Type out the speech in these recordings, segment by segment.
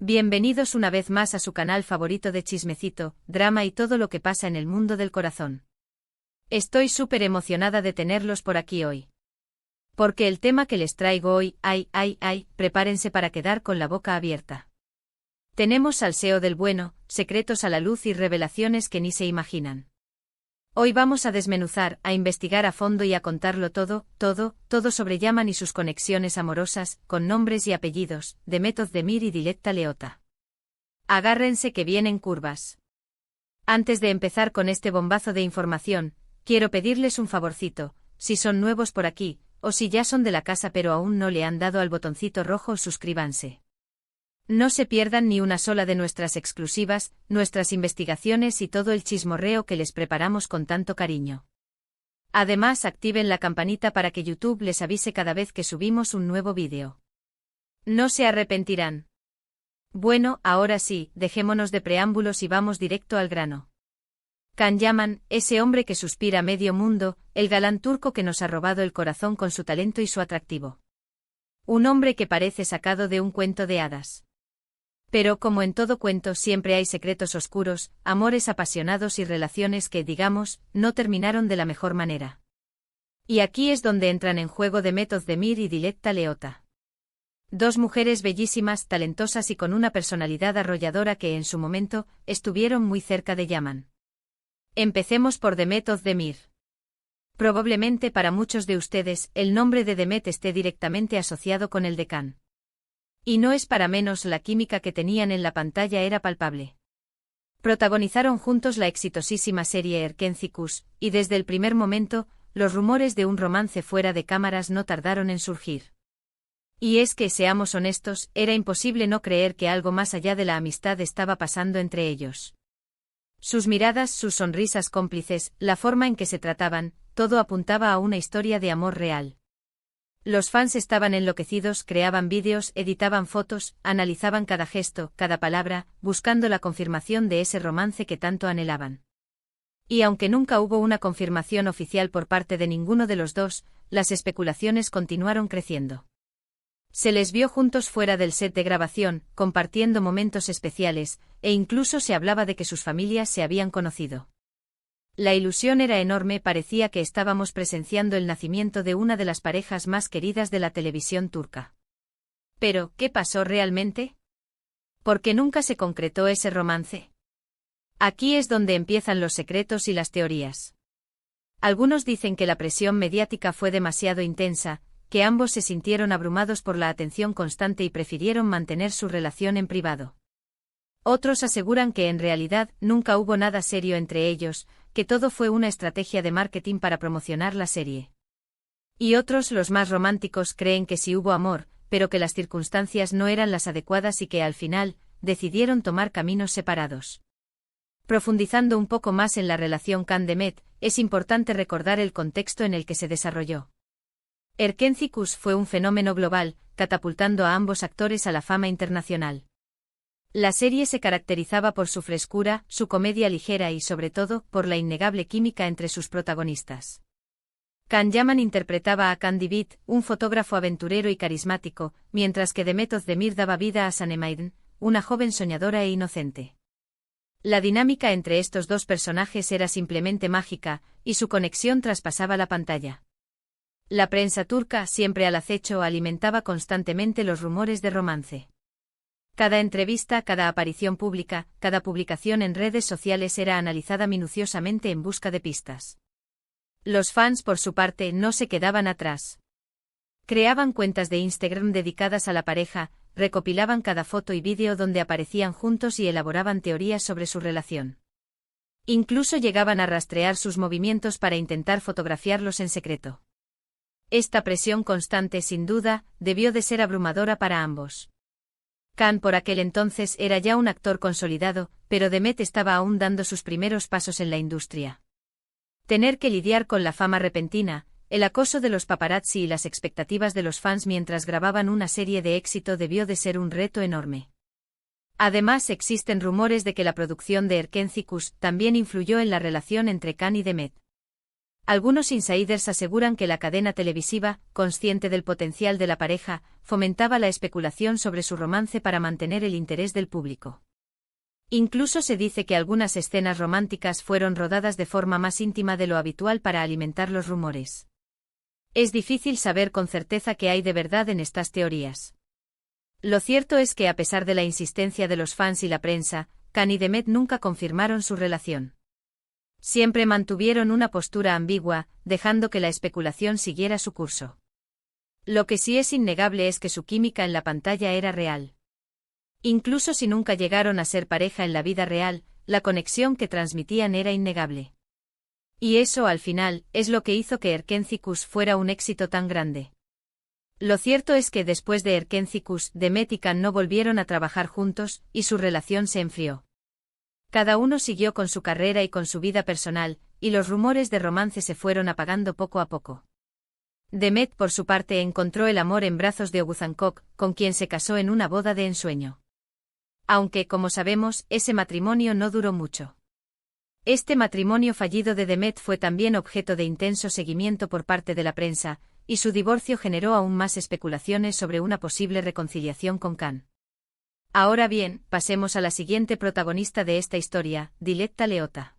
Bienvenidos una vez más a su canal favorito de chismecito, drama y todo lo que pasa en el mundo del corazón. Estoy súper emocionada de tenerlos por aquí hoy. Porque el tema que les traigo hoy, prepárense para quedar con la boca abierta. Tenemos salseo del bueno, secretos a la luz y revelaciones que ni se imaginan. Hoy vamos a desmenuzar, a investigar a fondo y a contarlo todo sobre Yaman y sus conexiones amorosas, con nombres y apellidos, de Demet Özdemir y Dilek Leota. Agárrense que vienen curvas. Antes de empezar con este bombazo de información, quiero pedirles un favorcito, si son nuevos por aquí, o si ya son de la casa pero aún no le han dado al botoncito rojo, suscríbanse. No se pierdan ni una sola de nuestras exclusivas, nuestras investigaciones y todo el chismorreo que les preparamos con tanto cariño. Además, activen la campanita para que YouTube les avise cada vez que subimos un nuevo vídeo. No se arrepentirán. Bueno, ahora sí, dejémonos de preámbulos y vamos directo al grano. Can Yaman, ese hombre que suspira a medio mundo, el galán turco que nos ha robado el corazón con su talento y su atractivo. Un hombre que parece sacado de un cuento de hadas. Pero como en todo cuento siempre hay secretos oscuros, amores apasionados y relaciones que, digamos, no terminaron de la mejor manera. Y aquí es donde entran en juego Demet Özdemir y Dilek Leota. Dos mujeres bellísimas, talentosas y con una personalidad arrolladora que en su momento, estuvieron muy cerca de Yaman. Empecemos por Demet Özdemir. Probablemente para muchos de ustedes, el nombre de Demet esté directamente asociado con el de Can. Y no es para menos, la química que tenían en la pantalla era palpable. Protagonizaron juntos la exitosísima serie Erkenzikuş, y desde el primer momento, los rumores de un romance fuera de cámaras no tardaron en surgir. Y es que, seamos honestos, era imposible no creer que algo más allá de la amistad estaba pasando entre ellos. Sus miradas, sus sonrisas cómplices, la forma en que se trataban, todo apuntaba a una historia de amor real. Los fans estaban enloquecidos, creaban vídeos, editaban fotos, analizaban cada gesto, cada palabra, buscando la confirmación de ese romance que tanto anhelaban. Y aunque nunca hubo una confirmación oficial por parte de ninguno de los dos, las especulaciones continuaron creciendo. Se les vio juntos fuera del set de grabación, compartiendo momentos especiales, e incluso se hablaba de que sus familias se habían conocido. La ilusión era enorme, parecía que estábamos presenciando el nacimiento de una de las parejas más queridas de la televisión turca. Pero, ¿qué pasó realmente? ¿Por qué nunca se concretó ese romance? Aquí es donde empiezan los secretos y las teorías. Algunos dicen que la presión mediática fue demasiado intensa, que ambos se sintieron abrumados por la atención constante y prefirieron mantener su relación en privado. Otros aseguran que en realidad nunca hubo nada serio entre ellos, que todo fue una estrategia de marketing para promocionar la serie. Y otros, los más románticos, creen que sí hubo amor, pero que las circunstancias no eran las adecuadas y que al final, decidieron tomar caminos separados. Profundizando un poco más en la relación Can-Demet, es importante recordar el contexto en el que se desarrolló. Erkenzikuş fue un fenómeno global, catapultando a ambos actores a la fama internacional. La serie se caracterizaba por su frescura, su comedia ligera y sobre todo, por la innegable química entre sus protagonistas. Can Yaman interpretaba a Can Divit, un fotógrafo aventurero y carismático, mientras que Demet Özdemir daba vida a Sanem, una joven soñadora e inocente. La dinámica entre estos dos personajes era simplemente mágica, y su conexión traspasaba la pantalla. La prensa turca, siempre al acecho, alimentaba constantemente los rumores de romance. Cada entrevista, cada aparición pública, cada publicación en redes sociales era analizada minuciosamente en busca de pistas. Los fans, por su parte, no se quedaban atrás. Creaban cuentas de Instagram dedicadas a la pareja, recopilaban cada foto y vídeo donde aparecían juntos y elaboraban teorías sobre su relación. Incluso llegaban a rastrear sus movimientos para intentar fotografiarlos en secreto. Esta presión constante, sin duda, debió de ser abrumadora para ambos. Can por aquel entonces era ya un actor consolidado, pero Demet estaba aún dando sus primeros pasos en la industria. Tener que lidiar con la fama repentina, el acoso de los paparazzi y las expectativas de los fans mientras grababan una serie de éxito debió de ser un reto enorme. Además, existen rumores de que la producción de Erkenzikuş también influyó en la relación entre Can y Demet. Algunos insiders aseguran que la cadena televisiva, consciente del potencial de la pareja, fomentaba la especulación sobre su romance para mantener el interés del público. Incluso se dice que algunas escenas románticas fueron rodadas de forma más íntima de lo habitual para alimentar los rumores. Es difícil saber con certeza qué hay de verdad en estas teorías. Lo cierto es que a pesar de la insistencia de los fans y la prensa, Khan y Demet nunca confirmaron su relación. Siempre mantuvieron una postura ambigua, dejando que la especulación siguiera su curso. Lo que sí es innegable es que su química en la pantalla era real. Incluso si nunca llegaron a ser pareja en la vida real, la conexión que transmitían era innegable. Y eso, al final, es lo que hizo que Erkenci-Kuş fuera un éxito tan grande. Lo cierto es que después de Erkenci-Kuş, Demet y Khan no volvieron a trabajar juntos, y su relación se enfrió. Cada uno siguió con su carrera y con su vida personal, y los rumores de romance se fueron apagando poco a poco. Demet, por su parte, encontró el amor en brazos de Oğuzhan Koç, con quien se casó en una boda de ensueño. Aunque, como sabemos, ese matrimonio no duró mucho. Este matrimonio fallido de Demet fue también objeto de intenso seguimiento por parte de la prensa, y su divorcio generó aún más especulaciones sobre una posible reconciliación con Khan. Ahora bien, pasemos a la siguiente protagonista de esta historia, Diletta Leotta.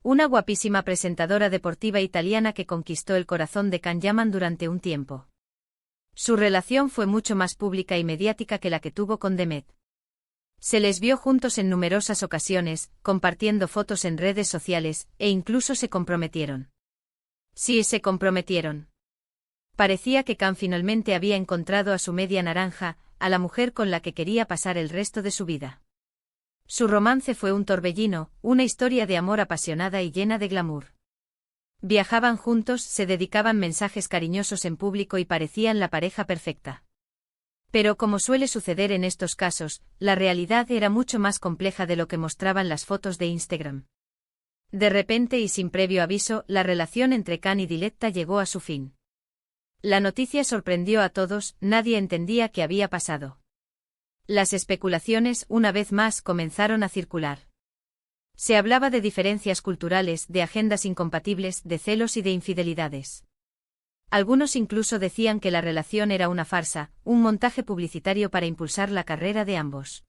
Una guapísima presentadora deportiva italiana que conquistó el corazón de Can Yaman durante un tiempo. Su relación fue mucho más pública y mediática que la que tuvo con Demet. Se les vio juntos en numerosas ocasiones, compartiendo fotos en redes sociales, e incluso se comprometieron. Sí, se comprometieron. Parecía que Can finalmente había encontrado a su media naranja, a la mujer con la que quería pasar el resto de su vida. Su romance fue un torbellino, una historia de amor apasionada y llena de glamour. Viajaban juntos, se dedicaban mensajes cariñosos en público y parecían la pareja perfecta. Pero como suele suceder en estos casos, la realidad era mucho más compleja de lo que mostraban las fotos de Instagram. De repente y sin previo aviso, la relación entre Can y Diletta llegó a su fin. La noticia sorprendió a todos, nadie entendía qué había pasado. Las especulaciones, una vez más, comenzaron a circular. Se hablaba de diferencias culturales, de agendas incompatibles, de celos y de infidelidades. Algunos incluso decían que la relación era una farsa, un montaje publicitario para impulsar la carrera de ambos.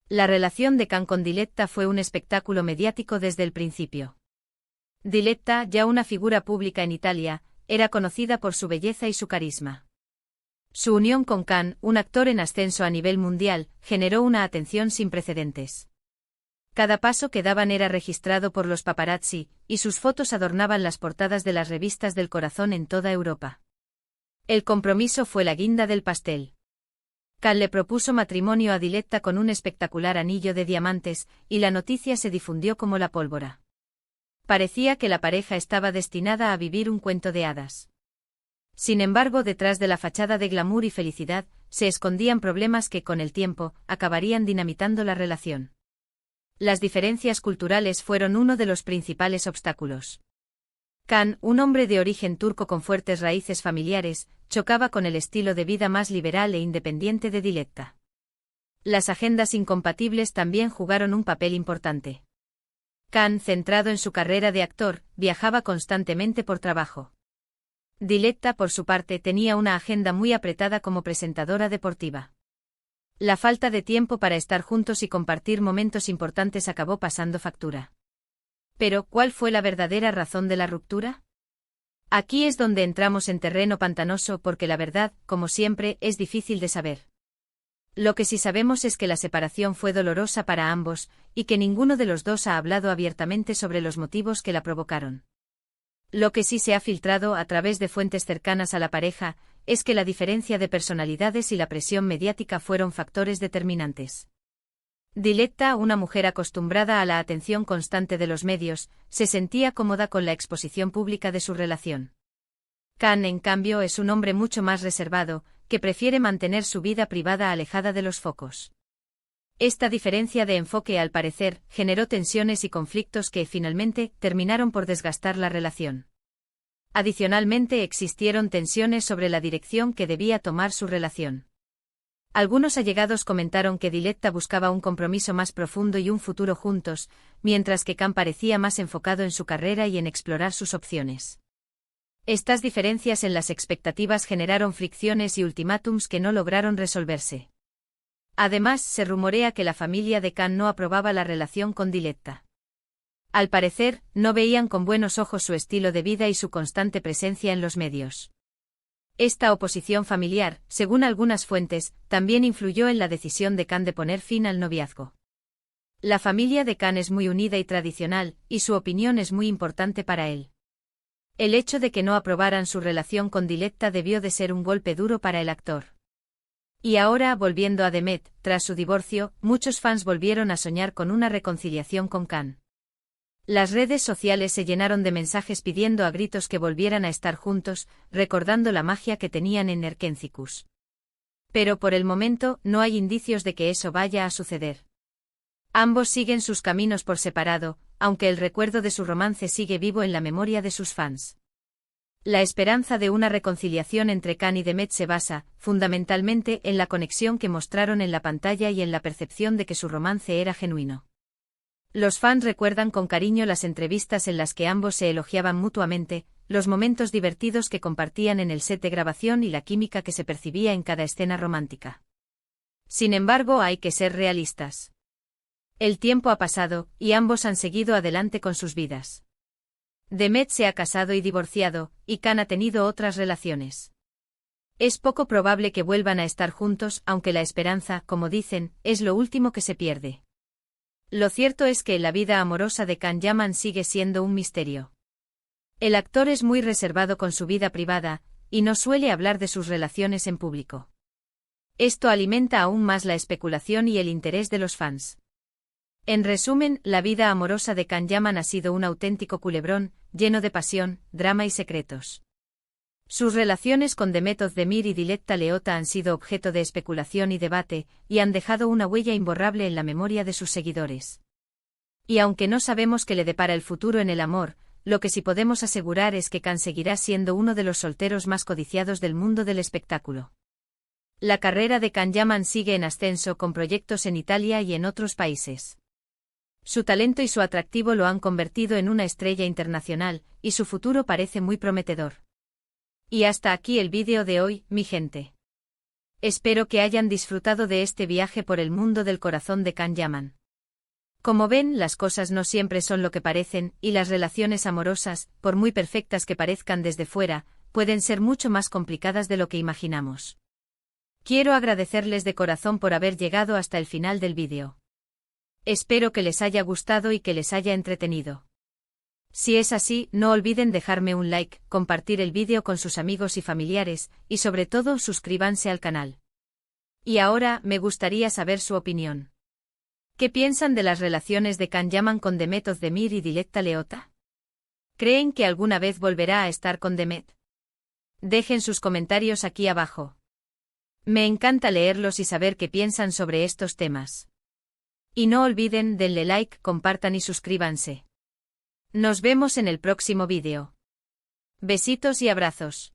La relación de Can con Diletta fue un espectáculo mediático desde el principio. Diletta, ya una figura pública en Italia, era conocida por su belleza y su carisma. Su unión con Can, un actor en ascenso a nivel mundial, generó una atención sin precedentes. Cada paso que daban era registrado por los paparazzi, y sus fotos adornaban las portadas de las revistas del corazón en toda Europa. El compromiso fue la guinda del pastel. Can le propuso matrimonio a Diletta con un espectacular anillo de diamantes, y la noticia se difundió como la pólvora. Parecía que la pareja estaba destinada a vivir un cuento de hadas. Sin embargo, detrás de la fachada de glamour y felicidad, se escondían problemas que, con el tiempo, acabarían dinamitando la relación. Las diferencias culturales fueron uno de los principales obstáculos. Can, un hombre de origen turco con fuertes raíces familiares, chocaba con el estilo de vida más liberal e independiente de Diletta. Las agendas incompatibles también jugaron un papel importante. Can, centrado en su carrera de actor, viajaba constantemente por trabajo. Diletta, por su parte, tenía una agenda muy apretada como presentadora deportiva. La falta de tiempo para estar juntos y compartir momentos importantes acabó pasando factura. Pero, ¿cuál fue la verdadera razón de la ruptura? Aquí es donde entramos en terreno pantanoso porque la verdad, como siempre, es difícil de saber. Lo que sí sabemos es que la separación fue dolorosa para ambos, y que ninguno de los dos ha hablado abiertamente sobre los motivos que la provocaron. Lo que sí se ha filtrado a través de fuentes cercanas a la pareja, es que la diferencia de personalidades y la presión mediática fueron factores determinantes. Diletta, una mujer acostumbrada a la atención constante de los medios, se sentía cómoda con la exposición pública de su relación. Can, en cambio, es un hombre mucho más reservado, que prefiere mantener su vida privada alejada de los focos. Esta diferencia de enfoque, al parecer, generó tensiones y conflictos que, finalmente, terminaron por desgastar la relación. Adicionalmente, existieron tensiones sobre la dirección que debía tomar su relación. Algunos allegados comentaron que Diletta buscaba un compromiso más profundo y un futuro juntos, mientras que Khan parecía más enfocado en su carrera y en explorar sus opciones. Estas diferencias en las expectativas generaron fricciones y ultimátums que no lograron resolverse. Además, se rumorea que la familia de Khan no aprobaba la relación con Diletta. Al parecer, no veían con buenos ojos su estilo de vida y su constante presencia en los medios. Esta oposición familiar, según algunas fuentes, también influyó en la decisión de Khan de poner fin al noviazgo. La familia de Khan es muy unida y tradicional, y su opinión es muy importante para él. El hecho de que no aprobaran su relación con Diletta debió de ser un golpe duro para el actor. Y ahora, volviendo a Demet, tras su divorcio, muchos fans volvieron a soñar con una reconciliación con Khan. Las redes sociales se llenaron de mensajes pidiendo a gritos que volvieran a estar juntos, recordando la magia que tenían en Erkendzicus. Pero por el momento, no hay indicios de que eso vaya a suceder. Ambos siguen sus caminos por separado, aunque el recuerdo de su romance sigue vivo en la memoria de sus fans. La esperanza de una reconciliación entre Khan y Demet se basa, fundamentalmente, en la conexión que mostraron en la pantalla y en la percepción de que su romance era genuino. Los fans recuerdan con cariño las entrevistas en las que ambos se elogiaban mutuamente, los momentos divertidos que compartían en el set de grabación y la química que se percibía en cada escena romántica. Sin embargo, hay que ser realistas. El tiempo ha pasado, y ambos han seguido adelante con sus vidas. Demet se ha casado y divorciado, y Khan ha tenido otras relaciones. Es poco probable que vuelvan a estar juntos, aunque la esperanza, como dicen, es lo último que se pierde. Lo cierto es que la vida amorosa de Khan Yaman sigue siendo un misterio. El actor es muy reservado con su vida privada, y no suele hablar de sus relaciones en público. Esto alimenta aún más la especulación y el interés de los fans. En resumen, la vida amorosa de Khan Yaman ha sido un auténtico culebrón, lleno de pasión, drama y secretos. Sus relaciones con Demet Özdemir y Diletta Leotta han sido objeto de especulación y debate, y han dejado una huella imborrable en la memoria de sus seguidores. Y aunque no sabemos qué le depara el futuro en el amor, lo que sí podemos asegurar es que Khan seguirá siendo uno de los solteros más codiciados del mundo del espectáculo. La carrera de Khan Yaman sigue en ascenso con proyectos en Italia y en otros países. Su talento y su atractivo lo han convertido en una estrella internacional, y su futuro parece muy prometedor. Y hasta aquí el vídeo de hoy, mi gente. Espero que hayan disfrutado de este viaje por el mundo del corazón de Khan Yaman. Como ven, las cosas no siempre son lo que parecen, y las relaciones amorosas, por muy perfectas que parezcan desde fuera, pueden ser mucho más complicadas de lo que imaginamos. Quiero agradecerles de corazón por haber llegado hasta el final del vídeo. Espero que les haya gustado y que les haya entretenido. Si es así, no olviden dejarme un like, compartir el vídeo con sus amigos y familiares, y sobre todo suscríbanse al canal. Y ahora, me gustaría saber su opinión. ¿Qué piensan de las relaciones de Khan Yaman con Demet Özdemir y Diletta Leotta? ¿Creen que alguna vez volverá a estar con Demet? Dejen sus comentarios aquí abajo. Me encanta leerlos y saber qué piensan sobre estos temas. Y no olviden, denle like, compartan y suscríbanse. Nos vemos en el próximo vídeo. Besitos y abrazos.